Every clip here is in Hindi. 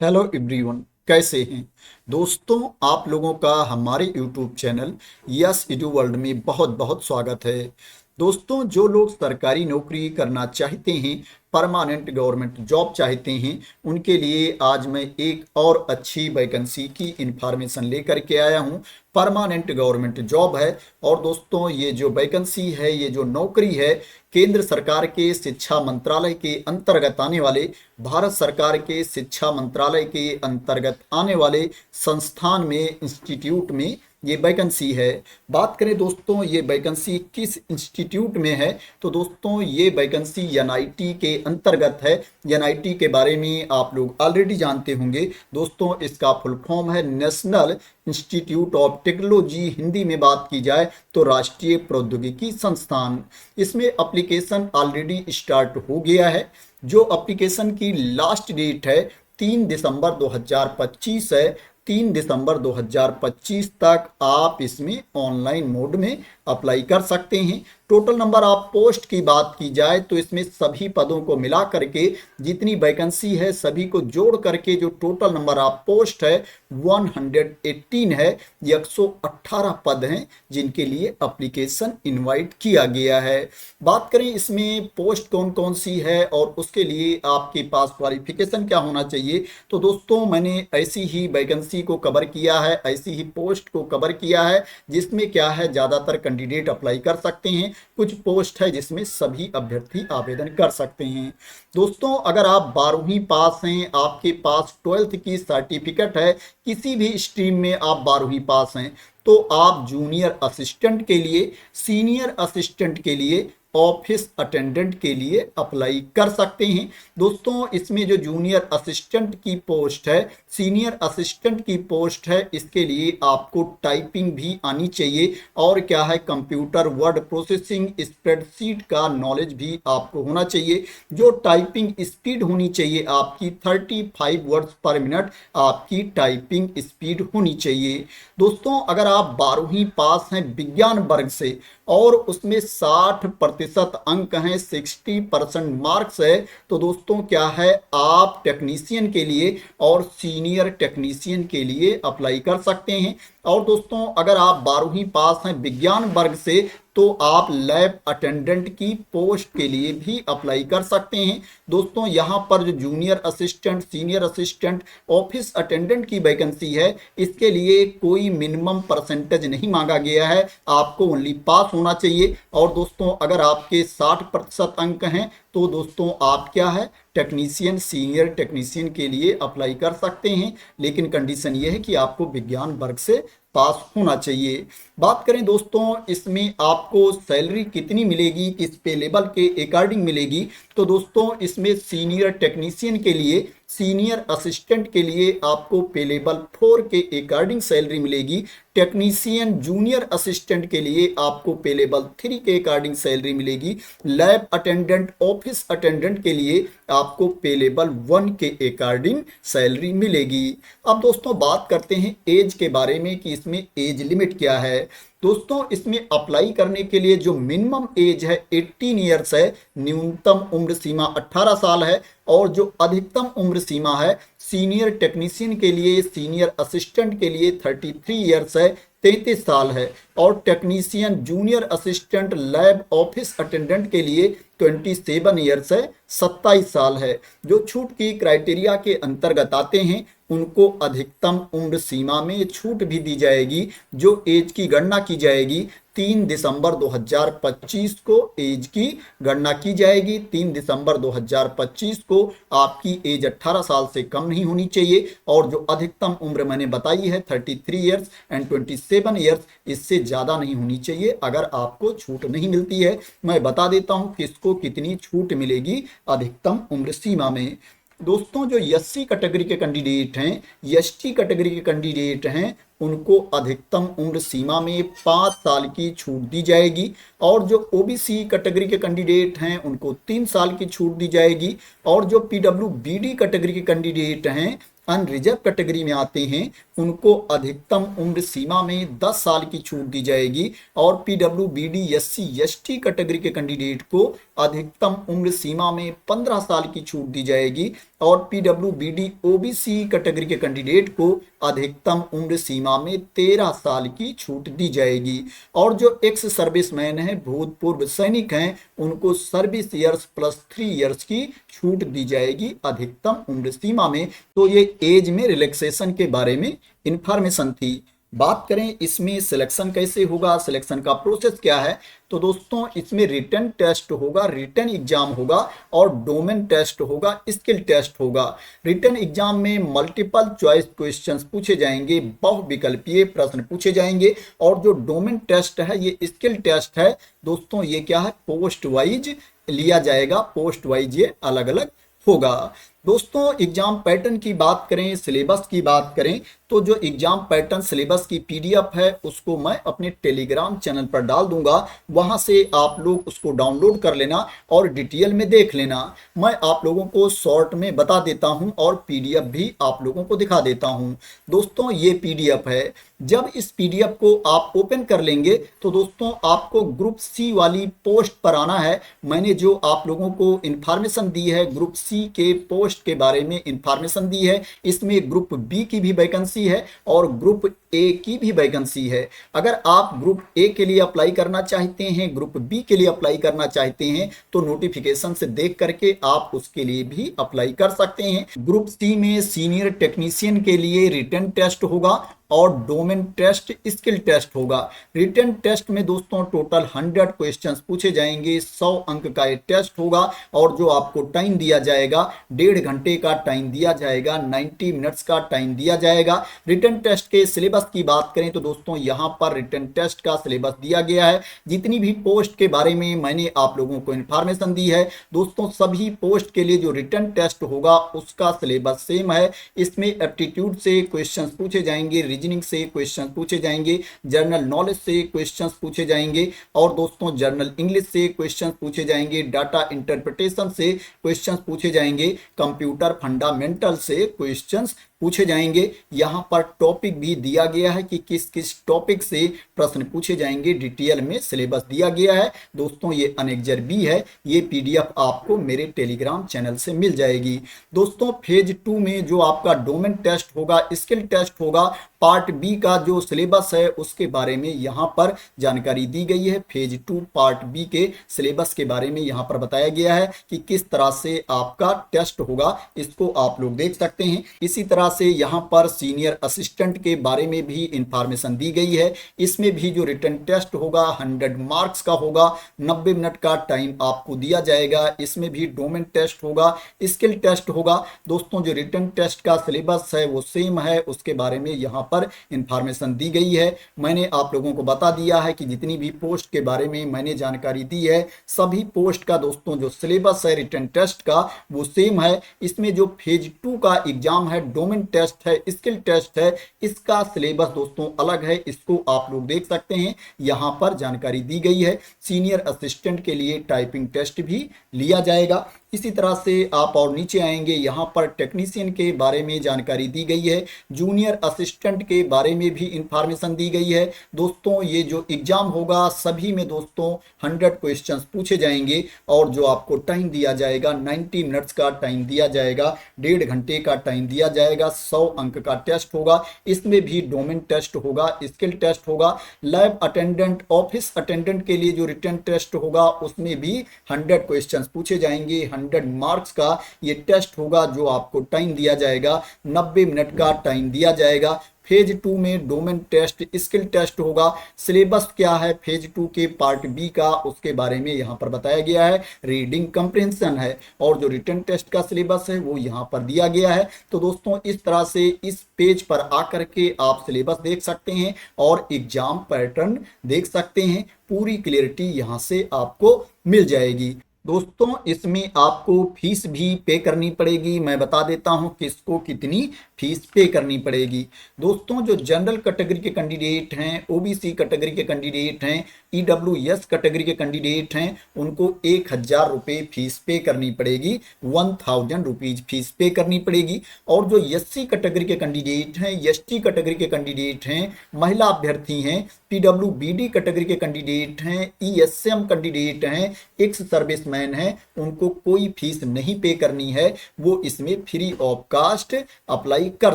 हेलो एवरीवन, कैसे हैं दोस्तों। आप लोगों का हमारे YouTube channel yes edu world में बहुत बहुत स्वागत है। दोस्तों, जो लोग सरकारी नौकरी करना चाहते हैं, परमानेंट गवर्नमेंट जॉब चाहते हैं, उनके लिए आज मैं एक और अच्छी वैकेंसी की इंफॉर्मेशन लेकर के आया हूं। परमानेंट गवर्नमेंट जॉब है। और दोस्तों, ये जो वैकेंसी है, ये जो नौकरी है, केंद्र सरकार के शिक्षा मंत्रालय के अंतर्गत आने वाले, भारत सरकार के शिक्षा मंत्रालय के अंतर्गत आने वाले संस्थान में, इंस्टीट्यूट में ये वैकेंसी है। बात करें दोस्तों, ये वैकेंसी किस इंस्टीट्यूट में है, तो दोस्तों ये वैकेंसी एनआईटी के अंतर्गत है। एनआईटी के बारे में आप लोग ऑलरेडी जानते होंगे। दोस्तों, इसका फुल फॉर्म है national institute of technology. Hindi में बात की जाए तो राष्ट्रीय प्रौद्योगिकी संस्थान। इसमें एप्लीकेशन ऑलरेडी स्टार्ट हो गया है। जो एप्लीकेशन की लास्ट डेट है 3 दिसंबर 2025 है। 3 दिसंबर 2025 तक आप इसमें ऑनलाइन मोड में अप्लाई कर सकते हैं। टोटल नंबर ऑफ पोस्ट की बात की जाए तो इसमें सभी पदों को मिला करके जितनी वैकेंसी है, सभी को जोड़ करके जो टोटल नंबर ऑफ पोस्ट है 118 है। 118 पद हैं जिनके लिए एप्लीकेशन इनवाइट किया गया है। बात करें इसमें पोस्ट कौन कौन सी है और उसके लिए आपके पास क्वालिफिकेशन क्या होना चाहिए, तो दोस्तों मैंने ऐसी ही वैकेंसी को कवर किया है, ऐसी ही पोस्ट को कवर किया है जिसमें क्या है, ज़्यादातर कैंडिडेट अप्लाई कर सकते हैं। कुछ पोस्ट है जिसमें सभी अभ्यर्थी आवेदन कर सकते हैं। दोस्तों, अगर आप 12वीं पास हैं, आपके पास 12th की सर्टिफिकेट है, किसी भी स्ट्रीम में आप 12वीं पास हैं, तो आप जूनियर असिस्टेंट के लिए, सीनियर असिस्टेंट के लिए, ऑफिस अटेंडेंट के लिए अप्लाई कर सकते हैं। दोस्तों, इसमें जो जूनियर असिस्टेंट की पोस्ट है, सीनियर असिस्टेंट की पोस्ट है, इसके लिए आपको टाइपिंग भी आनी चाहिए और क्या है, कंप्यूटर वर्ड प्रोसेसिंग, स्प्रेडशीट का नॉलेज भी आपको होना चाहिए। जो टाइपिंग स्पीड होनी चाहिए आपकी 35 वर्ड्स पर मिनट आपकी टाइपिंग स्पीड होनी चाहिए। दोस्तों, अगर आप 12वीं पास हैं विज्ञान वर्ग से और उसमें 60% अंक हैं, 60% मार्क्स है, तो दोस्तों क्या है, आप टेक्नीशियन के लिए और सीनियर टेक्नीशियन के लिए अप्लाई कर सकते हैं। और दोस्तों, अगर आप 12वीं पास हैं विज्ञान वर्ग से तो आप लैब अटेंडेंट की पोस्ट के लिए भी अप्लाई कर सकते हैं। दोस्तों, यहाँ पर जो junior assistant, senior assistant, office attendant की वैकेंसी है, इसके लिए कोई मिनिमम परसेंटेज नहीं मांगा गया है, आपको ओनली पास होना चाहिए। और दोस्तों, अगर आपके 60% अंक हैं तो दोस्तों आप क्या है, टेक्नीशियन, सीनियर टेक्नीशियन के लिए अप्लाई कर सकते हैं, लेकिन कंडीशन ये है कि आपको विज्ञान वर्ग से पास होना चाहिए। बात करें दोस्तों, इसमें आपको सैलरी कितनी मिलेगी, किस पे लेवल के अकॉर्डिंग मिलेगी, तो दोस्तों इसमें सीनियर टेक्नीशियन के लिए, सीनियर असिस्टेंट के लिए आपको पे लेवल 4 के अकॉर्डिंग सैलरी मिलेगी। टेक्नीशियन, जूनियर असिस्टेंट के लिए आपको पे लेवल 3 के अकॉर्डिंग सैलरी मिलेगी। लैब अटेंडेंट, ऑफिस अटेंडेंट के लिए आपको पे लेवल 1 के अकॉर्डिंग सैलरी मिलेगी। अब दोस्तों बात करते हैं एज के बारे में कि इसमें एज लिमिट क्या है। दोस्तों, इसमें अप्लाई करने के लिए जो मिनिमम एज है 18 ईयर्स है, न्यूनतम उम्र सीमा 18 साल है, और जो अधिकतम उम्र सीमा है सीनियर टेक्नीशियन के लिए, सीनियर असिस्टेंट के लिए 33 ईयर्स है, 33 साल है, और technician, junior assistant, lab office attendant के लिए 27 ईयर्स है, 27 साल है। जो छूट की क्राइटेरिया के अंतर्गत आते हैं उनको अधिकतम उम्र सीमा में छूट भी दी जाएगी। जो एज की गणना की जाएगी 3 दिसंबर 2025 को एज की गणना की जाएगी। 3 दिसंबर 2025 को आपकी एज 18 साल से कम नहीं होनी चाहिए, और जो अधिकतम उम्र मैंने बताई है 33 ईयर्स एंड 27 ईयर्स, इससे ज़्यादा नहीं होनी चाहिए अगर आपको छूट नहीं मिलती है। मैं बता देता हूँ किसको कितनी छूट मिलेगी अधिकतम उम्र सीमा में। दोस्तों, जो एससी कैटेगरी के कैंडिडेट हैं, एसटी कैटेगरी के कैंडिडेट हैं, उनको अधिकतम उम्र सीमा में 5 साल की छूट दी जाएगी, और जो ओबीसी कैटेगरी के कैंडिडेट हैं उनको 3 साल की छूट दी जाएगी, और जो पीडब्ल्यूबीडी कैटेगरी के कैंडिडेट हैं अनरिजर्व कैटेगरी में आते हैं उनको अधिकतम उम्र सीमा में 10 साल की छूट दी जाएगी और पीडब्ल्यूबीडी एससी एसटी कैटेगरी के कैंडिडेट को अधिकतम उम्र सीमा में 15 साल की छूट दी जाएगी और पीडब्ल्यूबीडी ओबीसी कैटेगरी के कैंडिडेट को अधिकतम उम्र सीमा में 13 साल की छूट दी जाएगी। और जो एक्स सर्विसमैन है, भूतपूर्व सैनिक हैं, उनको सर्विस ईयर्स प्लस 3 इयर्स की छूट दी जाएगी अधिकतम उम्र सीमा में। तो ये एज में रिलैक्सेशन के बारे में इंफॉर्मेशन थी। बात करें इसमें सिलेक्शन कैसे होगा, सिलेक्शन का प्रोसेस क्या है, तो दोस्तों इसमें रिटन टेस्ट होगा, रिटन एग्जाम होगा और डोमेन टेस्ट होगा, स्किल टेस्ट होगा। रिटन एग्जाम में मल्टीपल चॉइस क्वेश्चंस पूछे जाएंगे, बहुविकल्पीय प्रश्न पूछे जाएंगे और जो डोमेन टेस्ट है ये स्किल टेस्ट है दोस्तों, ये क्या है, पोस्ट वाइज लिया जाएगा, पोस्ट वाइज ये अलग अलग होगा। दोस्तों एग्जाम पैटर्न की बात करें, सिलेबस की बात करें, तो जो एग्जाम पैटर्न सिलेबस की पीडीएफ है उसको मैं अपने टेलीग्राम चैनल पर डाल दूंगा, वहां से आप लोग उसको डाउनलोड कर लेना और डिटेल में देख लेना। मैं आप लोगों को शॉर्ट में बता देता हूं और पीडीएफ भी आप लोगों को दिखा देता हूं। दोस्तों ये पीडीएफ है, जब इस पीडीएफ को आप ओपन कर लेंगे तो दोस्तों आपको ग्रुप सी वाली पोस्ट पर आना है। मैंने जो आप लोगों को इंफॉर्मेशन दी है ग्रुप सी के पोस्ट के बारे में इंफॉर्मेशन दी है, इसमें ग्रुप बी की भी वैकेंसी है और ग्रुप ए की भी वैकेंसी है। अगर आप ग्रुप ए के लिए अप्लाई करना चाहते हैं, ग्रुप बी के लिए अप्लाई करना चाहते हैं तो नोटिफिकेशन से देख करके आप उसके लिए भी अप्लाई कर सकते हैं। ग्रुप सी में सीनियर टेक्नीशियन के लिए रिटन टेस्ट होगा और डोमेन टेस्ट, स्किल टेस्ट होगा। रिटन टेस्ट में दोस्तों टोटल 100 क्वेश्चंस पूछे जाएंगे, 100 अंक का ये टेस्ट होगा और जो आपको टाइम दिया जाएगा 1.5 घंटे का टाइम दिया जाएगा, 90 मिनट्स का टाइम दिया जाएगा। रिटन टेस्ट के सिलेबस की बात करें तो दोस्तों यहाँ पर रिटन टेस्ट का सिलेबस दिया गया है। जितनी भी पोस्ट के बारे में मैंने आप लोगों को इंफॉर्मेशन दी है दोस्तों, सभी पोस्ट के लिए जो रिटन टेस्ट होगा उसका सिलेबस सेम है। इसमें एप्टीट्यूड से क्वेश्चंस पूछे जाएंगे, रीजनिंग से क्वेश्चन पूछे जाएंगे, जनरल नॉलेज से क्वेश्चंस पूछे जाएंगे और दोस्तों जनरल इंग्लिश से क्वेश्चंस पूछे जाएंगे, डाटा इंटरप्रिटेशन से क्वेश्चंस पूछे जाएंगे, कंप्यूटर फंडामेंटल से क्वेश्चंस पूछे जाएंगे। यहाँ पर टॉपिक भी दिया गया है कि किस किस टॉपिक से प्रश्न पूछे जाएंगे, डिटेल में सिलेबस दिया गया है दोस्तों। ये अनेक्जर बी है, ये पीडीएफ आपको मेरे टेलीग्राम चैनल से मिल जाएगी। दोस्तों फेज 2 में जो आपका डोमेन टेस्ट होगा, स्किल टेस्ट होगा, पार्ट बी का जो सिलेबस है उसके बारे में यहाँ पर जानकारी दी गई है। फेज 2 पार्ट बी के सिलेबस के बारे में यहाँ पर बताया गया है कि किस तरह से आपका टेस्ट होगा, इसको आप लोग देख सकते हैं। इसी तरह से यहाँ पर सीनियर असिस्टेंट के बारे में भी इंफॉर्मेशन दी गई है। इसमें भी जो रिटन टेस्ट होगा 100 मार्क्स का होगा, 90 मिनट का टाइम आपको दिया जाएगा। इसमें भी डोमेन टेस्ट होगा, स्किल टेस्ट होगा। दोस्तों जो रिटन टेस्ट का सिलेबस है वो सेम है, उसके बारे में यहाँ पर इंफॉर्मेशन दी गई है। मैंने आप लोगों को बता दिया है कि जितनी भी पोस्ट के बारे में मैंने जानकारी दी है, सभी पोस्ट का दोस्तों जो सिलेबस है रिटन टेस्ट का वो सेम है। इसमें जो फेज 2 का एग्जाम है, डोमेन टेस्ट है, स्किल टेस्ट है, इसका सिलेबस दोस्तों अलग है, इसको आप लोग देख सकते हैं। यहाँ पर जानकारी दी गई है। सीनियर असिस्टेंट के लिए टाइपिंग टेस्ट भी लिया जाएगा। इसी तरह से आप और नीचे आएंगे, यहाँ पर टेक्नीशियन के बारे में जानकारी दी गई है, जूनियर असिस्टेंट के बारे में भी इंफॉर्मेशन दी गई है। दोस्तों ये जो एग्जाम होगा सभी में दोस्तों 100 क्वेश्चंस पूछे जाएंगे और जो आपको टाइम दिया जाएगा 90 मिनट्स का टाइम दिया जाएगा, 1.5 घंटे का टाइम दिया जाएगा, 100 अंक का टेस्ट होगा। इसमें भी डोमेन टेस्ट होगा, स्किल टेस्ट होगा। लैब अटेंडेंट, ऑफिस अटेंडेंट के लिए जो रिटन टेस्ट होगा उसमें भी 100 क्वेश्चंस पूछे जाएंगे, 100 मार्क्स का ये टेस्ट होगा। जो आपको टाइम दिया जाएगा 90 मिनट का टाइम दिया जाएगा। फेज 2 में डोमेन टेस्ट, स्किल टेस्ट होगा। सिलेबस क्या है फेज 2 के पार्ट बी का, उसके बारे में यहाँ पर बताया गया है। रीडिंग कंप्रिहेंशन है और जो रिटन टेस्ट का सिलेबस है वो यहाँ पर दिया गया है। तो दोस्तों इस तरह से इस पेज पर आकर के आप सिलेबस देख सकते हैं और एग्जाम पैटर्न देख सकते हैं। पूरी क्लियरिटी यहाँ से आपको मिल जाएगी। दोस्तों इसमें आपको फीस भी पे करनी पड़ेगी। मैं बता देता हूं किसको कितनी फीस पे करनी पड़ेगी। दोस्तों जो जनरल कैटेगरी के कैंडिडेट हैं, ओबीसी कैटेगरी के कैंडिडेट हैं, ईडब्ल्यूएस कैटेगरी के कैंडिडेट हैं, उनको 1,000 रुपये फीस पे करनी पड़ेगी। 1,000 रुपीज फीस पे करनी पड़ेगी। और जो एससी कैटेगरी के कैंडिडेट हैं, एसटी कैटेगरी के कैंडिडेट हैं, महिला अभ्यर्थी हैं, पीडब्ल्यूबीडी कैटेगरी के कैंडिडेट हैं, ईएसएम कैंडिडेट हैं, एक्स सर्विसमैन हैं, उनको कोई फीस नहीं पे करनी है। वो इसमें फ्री ऑफ कास्ट अप्लाई कर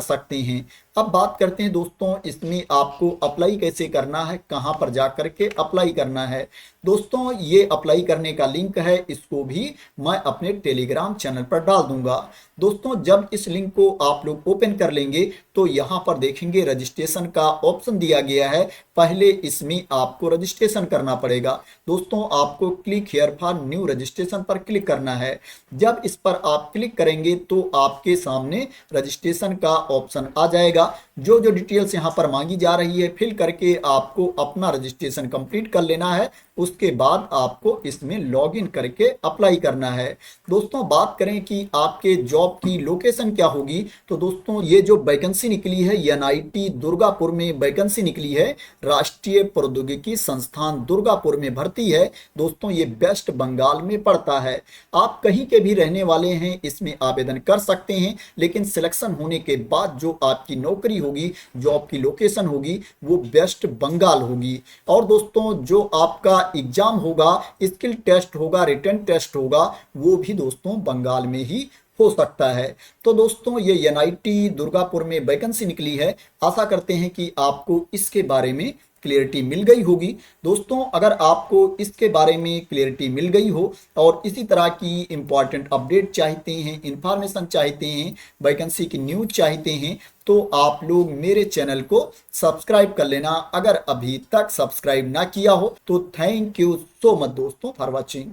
सकते हैं। अब बात करते हैं दोस्तों इसमें आपको अप्लाई कैसे करना है, कहां पर जा करके अप्लाई करना है। दोस्तों ये अप्लाई करने का लिंक है, इसको भी मैं अपने टेलीग्राम चैनल पर डाल दूंगा। दोस्तों जब इस लिंक को आप लोग ओपन कर लेंगे तो यहाँ पर देखेंगे रजिस्ट्रेशन का ऑप्शन दिया गया है। पहले इसमें आपको रजिस्ट्रेशन करना पड़ेगा। दोस्तों आपको click here for new registration पर क्लिक करना है। जब इस पर आप क्लिक करेंगे तो आपके सामने रजिस्ट्रेशन का ऑप्शन आ जाएगा। जो जो डिटेल्स यहाँ पर मांगी जा रही है फिल करके आपको अपना रजिस्ट्रेशन कंप्लीट कर लेना है। उसके बाद आपको इसमें लॉगिन करके अप्लाई करना है। दोस्तों बात करें कि आपके जॉब की लोकेशन क्या होगी, तो दोस्तों ये जो वैकेंसी निकली है एनआईटी दुर्गापुर में वैकेंसी निकली है, राष्ट्रीय प्रौद्योगिकी संस्थान दुर्गापुर में भर्ती है। दोस्तों ये वेस्ट बंगाल में पड़ता है। आप कहीं के भी रहने वाले हैं इसमें आवेदन कर सकते हैं, लेकिन सिलेक्शन होने के बाद जो आपकी नौकरी होगी, जॉब की लोकेशन होगी, वो वेस्ट बंगाल होगी। और दोस्तों जो आपका एग्जाम होगा, स्किल टेस्ट होगा, रिटन टेस्ट होगा, वो भी दोस्तों बंगाल में ही हो सकता है। तो दोस्तों ये एनआईटी दुर्गापुर में वैकेंसी निकली है। आशा करते हैं कि आपको इसके बारे में क्लियरिटी मिल गई होगी। दोस्तों अगर आपको इसके बारे में क्लियरिटी मिल गई हो और इसी तरह की इंपॉर्टेंट अपडेट चाहते हैं, इंफॉर्मेशन चाहते हैं, वैकेंसी की न्यूज चाहते हैं, तो आप लोग मेरे चैनल को सब्सक्राइब कर लेना। अगर अभी तक सब्सक्राइब ना किया हो तो थैंक यू सो मच दोस्तों फॉर वॉचिंग।